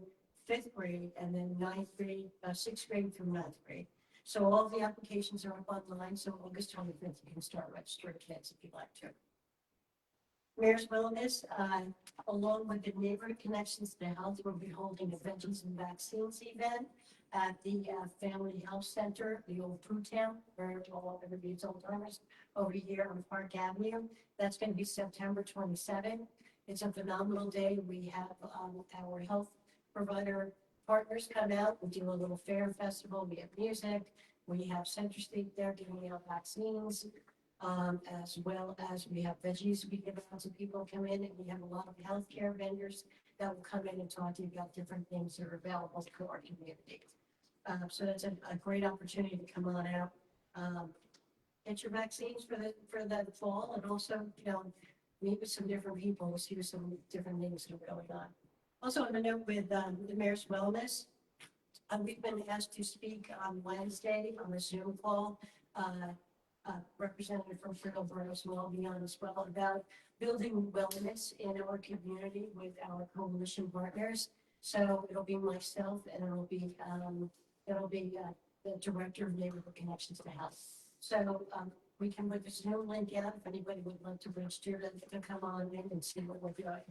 5th grade, and then 6th grade through 9th grade. So all the applications are up online. So August 25th, you can start registering kids if you'd like to. Mayor's Wellness, along with the Neighborhood Connections to Health, will be holding a Veterans and Vaccines event at the Family Health Center, the old food town, where all everybody's old timers over here on Park Avenue. That's going to be September 27th. It's a phenomenal day. We have our health provider partners come out. We do a little fair festival. We have music. We have Center Street there giving out vaccines. As well as we have veggies we give out to people come in, and we have a lot of healthcare vendors that will come in and talk to you about different things that are available to our community. So that's a great opportunity to come on out, get your vaccines for the fall, and also meet with some different people. We'll see some different things that are going on. Also, on a note with the Mayor's Wellness, we've been asked to speak on Wednesday on a Zoom call. Representative from Borough will be on as well about building wellness in our community with our coalition partners. So it'll be myself and it'll be the Director of Neighborhood Connections to Health. So we can put the Zoom link out if anybody would like to register to come on in and see what we're doing.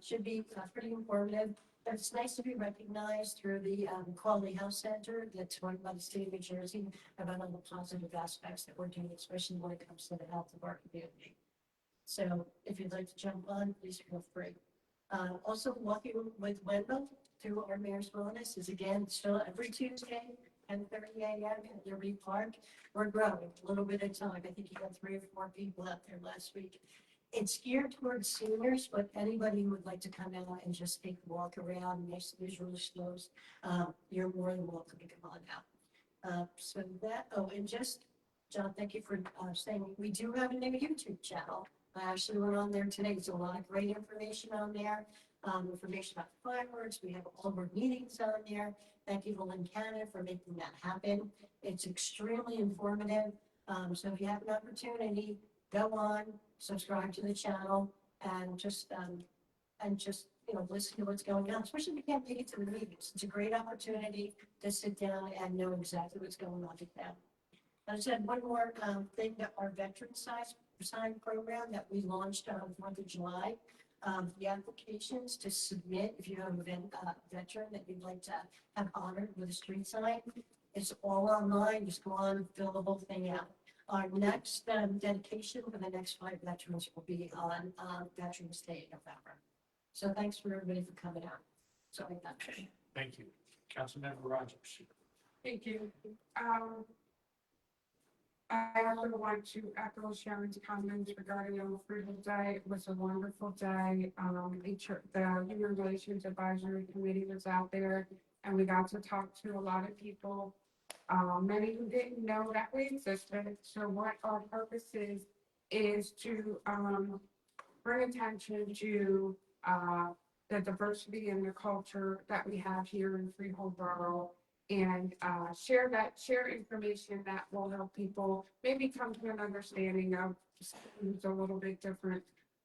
Should be pretty informative. But it's nice to be recognized through the Quality Health Center that's run by the state of New Jersey about all the positive aspects that we're doing, especially when it comes to the health of our community. So if you'd like to jump on, please feel free. Also, Walking with Wendell through our Mayor's Wellness is again still every Tuesday, 10:30 a.m. at Liberty Park. We're growing a little bit at a time. I think you got 3 or 4 people out there last week. It's geared towards seniors, but anybody who would like to come out and just take a walk around, nice visual shows, you're more than welcome to come on out. So that, and just, John, thank you for saying we do have a new YouTube channel. I actually went on there today. There's a lot of great information on there. information about the fireworks. We have all of our meetings on there. Thank you to Lynn Cannon for making that happen. It's extremely informative. So if you have an opportunity, go on, subscribe to the channel, and just listen to what's going on, especially if you can't make it to the meetings. It's a great opportunity to sit down and know exactly what's going on with them. I said one more thing, that our veteran sign program that we launched on 4th of July. The applications to submit, if you have a veteran that you'd like to have honored with a street sign, it's all online. Just go on, fill the whole thing out. Our next dedication for the next 5 veterans will be on Veterans Day in November. So thanks for everybody for coming out. Sorry about that. Thank you. Councilmember Rogers. Thank you. I also want to echo Sharon's comments regarding the Freedom Day. It was a wonderful day. The Human Relations Advisory Committee was out there, and we got to talk to a lot of people, many who didn't know that we existed. So what our purpose is to bring attention to the diversity and the culture that we have here in Freehold Borough, and share information that will help people maybe come to an understanding of who's a little bit different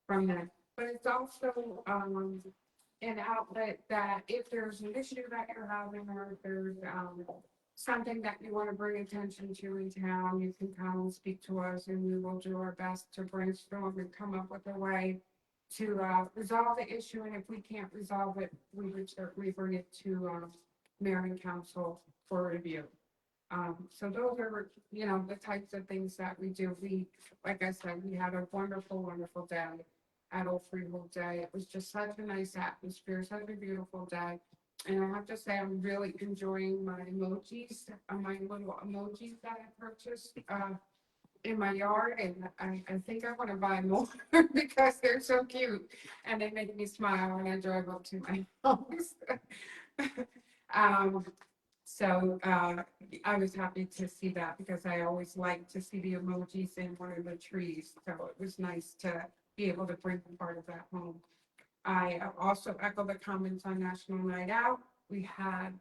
from them. But it's also an outlet that if there's an issue that you're having, or if there's something that you want to bring attention to in town, you can come and speak to us, and we will do our best to brainstorm and come up with a way to resolve the issue. And if we can't resolve it, we would certainly bring it to Mayor and Council for review. So those are, the types of things that we do. Like I said, we had a wonderful, wonderful day at Old Freehold Day. It was just such a nice atmosphere, such a beautiful day. And I have to say, I'm really enjoying my emojis, my little emojis that I purchased in my yard. And I think I want to buy more because they're so cute and they make me smile when I drive up to my house. So I was happy to see that, because I always like to see the emojis in one of the trees. So it was nice to be able to bring part of that home. I also echo the comments on National Night Out. I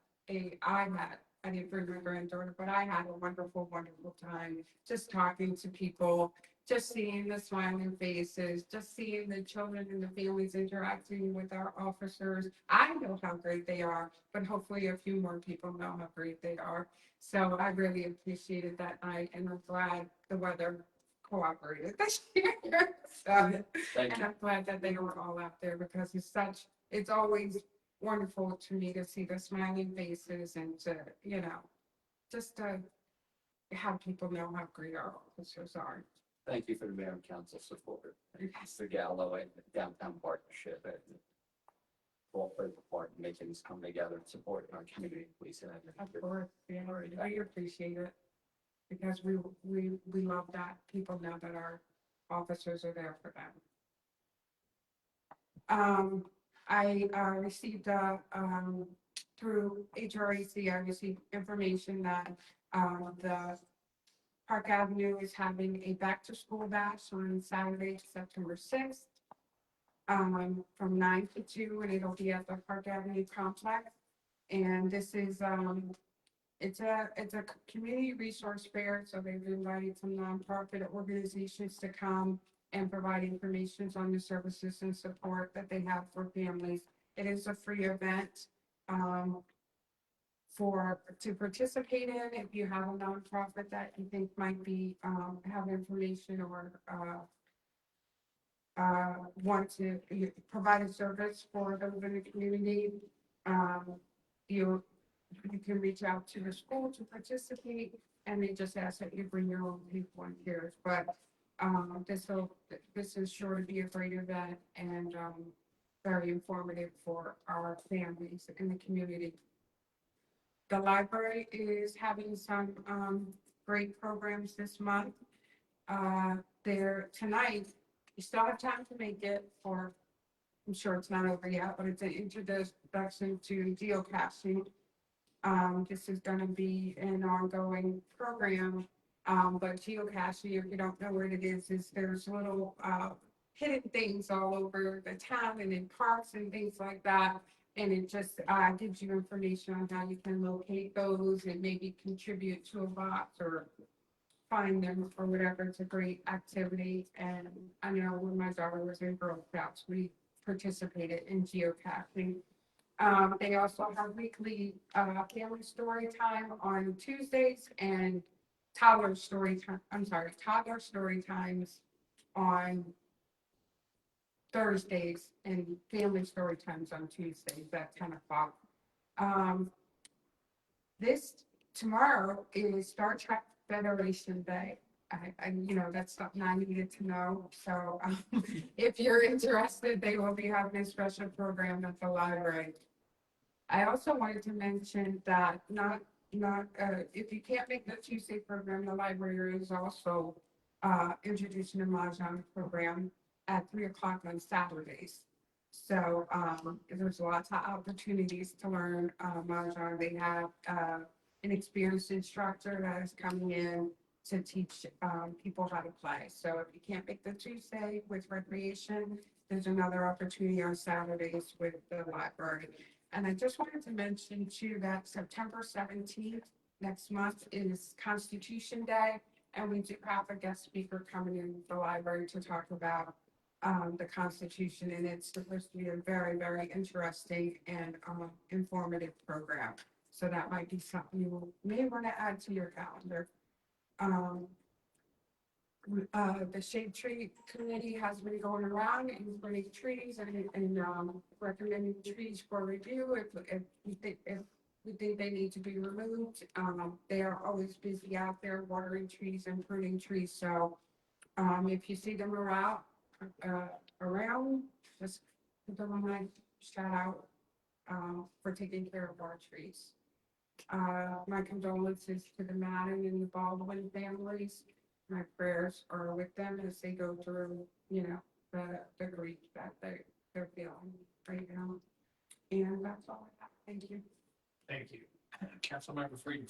didn't bring my granddaughter, but I had a wonderful, wonderful time just talking to people, just seeing the smiling faces, just seeing the children and the families interacting with our officers. I know how great they are, but hopefully a few more people know how great they are. So I really appreciated that night, and I'm glad the weather cooperated this year. And I'm glad that they were all out there, because it's always wonderful to me to see the smiling faces, and to, just to have people know how great our officers are. Thank you for the mayor and council support. Yes. The Gallo and the downtown partnership, and all played a part in making this come together and support our community police. And Of course, yeah, we appreciate it, because we love that people know that our officers are there for them. I received through HRAC, I received information that the Park Avenue is having a back to school bash on Saturday, September 6th, from 9 to 2, and it'll be at the Park Avenue complex. And this is it's a community resource fair, so they've invited some nonprofit organizations to come and provide information on the services and support that they have for families. It is a free event to participate in. If you have a nonprofit that you think might be have information, or want to provide a service for those in the community, you can reach out to the school to participate, and they just ask that you bring your own volunteers. But this is sure to be a great event, and very informative for our families in the community. The library is having some great programs this month. Tonight, you still have time to make it, for, I'm sure it's not over yet, but it's an introduction to geocaching. This is going to be an ongoing program, but geocaching, if you don't know what it is there's little hidden things all over the town and in parks and things like that. And it just, gives you information on how you can locate those and maybe contribute to a box or find them or whatever. It's a great activity. And I know when my daughter was in Girl Scouts, we participated in geocaching. They also have weekly, family story time on Tuesdays and toddler story times on Thursdays and family story times on Tuesdays at 10 o'clock. Tomorrow is Star Trek Federation Day. That's something I needed to know. So if you're interested, they will be having a special program at the library. I also wanted to mention that if you can't make the Tuesday program, the library is also introducing a Mahjong program at 3 o'clock on Saturdays. So there's lots of opportunities to learn Mahjong. They have an experienced instructor that is coming in to teach people how to play. So if you can't make the Tuesday with recreation, there's another opportunity on Saturdays with the library. And I just wanted to mention too that September 17th, next month, is Constitution Day. And we do have a guest speaker coming in the library to talk about the Constitution. And it's supposed to be a very, very interesting and informative program. So that might be something you may want to add to your calendar. The Shade Tree Committee has been going around and putting trees and recommending trees for review if we think they need to be removed. They are always busy out there watering trees and pruning trees. So if you see them around, just put them on my shout out for taking care of our trees. My condolences to the Madden and the Baldwin families. My prayers are with them as they go through, the grief that they're feeling right now. And that's all I have. Thank you. Thank you. Councilmember Frieden.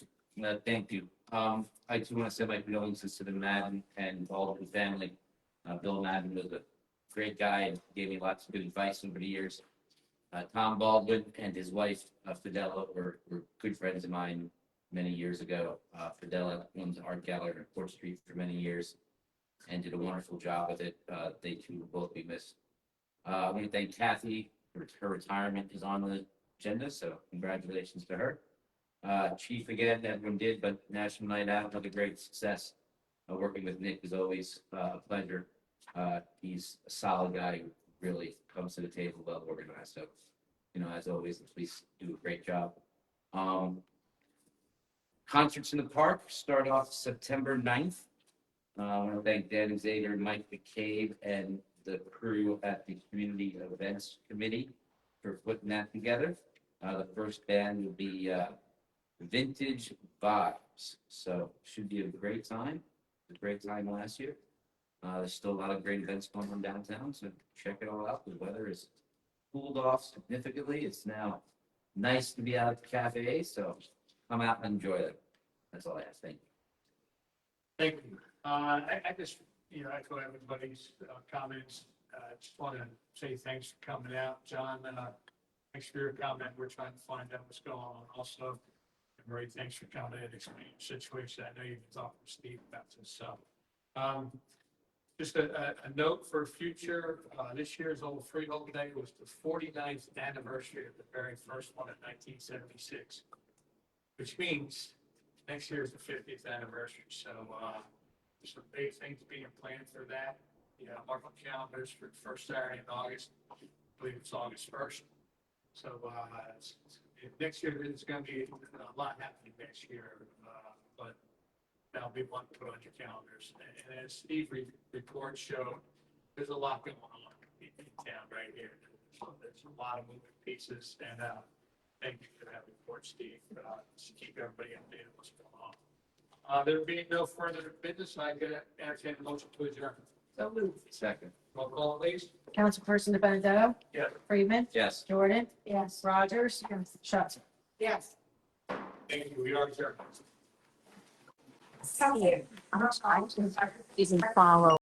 Thank you. I just want to say my condolences to the Madden and Baldwin family. Bill Madden was a great guy and gave me lots of good advice over the years. Tom Baldwin and his wife, Fidela, were good friends of mine many years ago. Fidela owns an art gallery on Port Street for many years and did a wonderful job with it. They too will both be missed. I want to thank Kathy. Her retirement is on the agenda, so congratulations to her. Chief, again, everyone did, but National Night Out, another great success. Working with Nick is always a pleasure. He's a solid guy who really comes to the table well organized. So, as always, the police do a great job. Concerts in the park start off September 9th. I want to thank Dan Xavier, Mike McCabe, and the crew at the Community Events Committee for putting that together. The first band will be Vintage Vibes. So should be a great time. It was a great time last year. There's still a lot of great events going on downtown, so check it all out. The weather is cooled off significantly. It's now nice to be out at the cafe, so come out and enjoy it. That's all I have. Thank you. Thank you. I just, echo everybody's comments. Just want to say thanks for coming out, John. Thanks for your comment. We're trying to find out what's going on also. And Marie, thanks for coming in and explaining the situation. I know you've been talking to Steve about this. So just a note for future, this year's Old Freehold Day was the 49th anniversary of the very first one in 1976, which means next year is the 50th anniversary. So there's some big things being planned for that. Mark on calendars for the first Saturday in August. I believe it's August 1st. So next year there's going to be a lot happening next year, but that'll be one to put on your calendars. And as Steve reports show, there's a lot going on in town right here. So there's a lot of moving pieces, and thank you for that report, Steve, to keep everybody updated what's going on. There being no further business, I could entertain a motion to adjourn. So moved. Second. Roll call, please. Councilperson Benedetto? Yes. Friedman? Yes. Jordan? Yes. Rogers? Yes. Shuts. Yes. Thank you. We are adjourned. Thank you. I'm trying to follow.